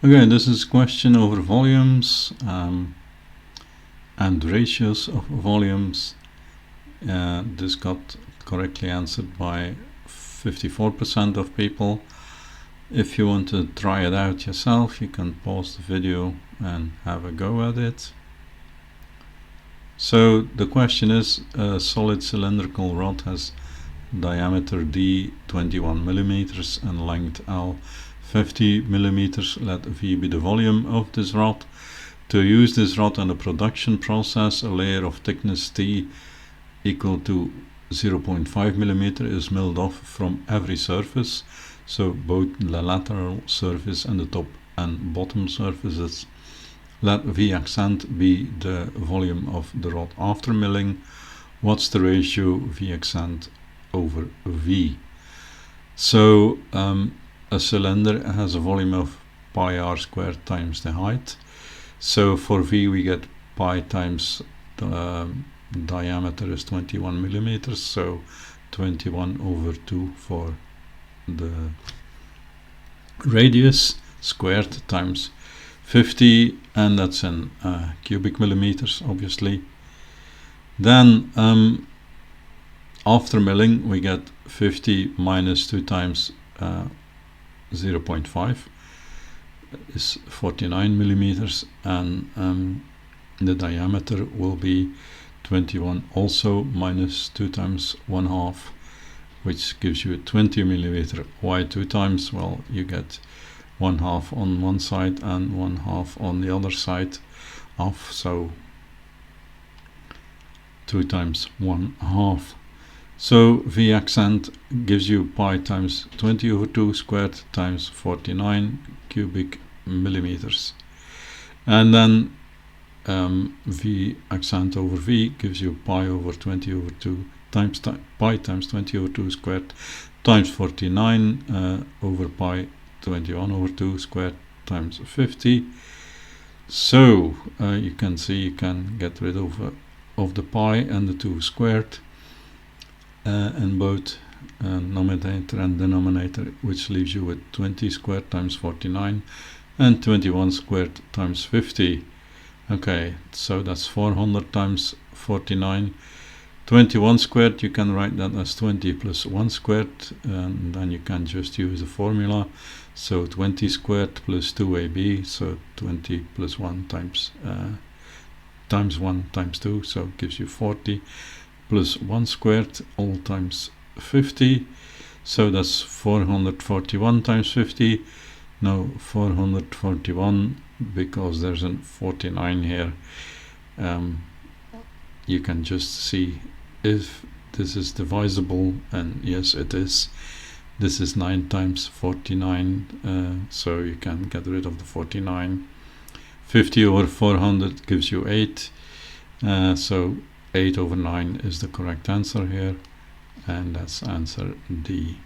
Okay, this is question over volumes and ratios of volumes. This got correctly answered by 54% of people. If you want to try it out yourself, you can pause the video and have a go at it. So the question is, a solid cylindrical rod has diameter D 21 millimeters and length L 50 millimeters. Let V be the volume of this rod. To use this rod in a production process, a layer of thickness T equal to 0.5 millimeter is milled off from every surface, so both the lateral surface and the top and bottom surfaces. Let V accent be the volume of the rod after milling. What's the ratio V accent over V? So a cylinder has a volume of pi r squared times the height. So for V we get pi times the diameter is 21 millimeters, so 21 over 2 for the radius squared times 50, and that's in cubic millimeters obviously. Then after milling we get 50 minus 2 times 0.5 is 49 millimeters, and the diameter will be 21 also minus 2 times 1/2, which gives you 20 millimeter. Why 2 times? Well, you get 1/2 on one side and 1/2 on the other side off, so 2 times 1/2. So V accent gives you pi times 20 over 2 squared times 49 cubic millimeters. And then V accent over V gives you pi over 20 over 2 times pi times 20 over 2 squared times 49 over pi 21 over 2 squared times 50. So you can see you can get rid of the pi and the 2 squared in both numerator and denominator, which leaves you with 20 squared times 49 and 21 squared times 50. Okay, so that's 400 times 49. 21 squared, you can write that as 20 plus 1 squared, and then you can just use the formula. So 20 squared plus 2ab, so 20 plus 1 times 1 times 2, so it gives you 40 plus 1 squared all times 50. So that's 441 times 50. Now 441, because there's a 49 here, you can just see if this is divisible, and yes it is. This is 9 times 49, so you can get rid of the 49. 50 over 400 gives you 8, so 8 over 9 is the correct answer here, and that's answer D.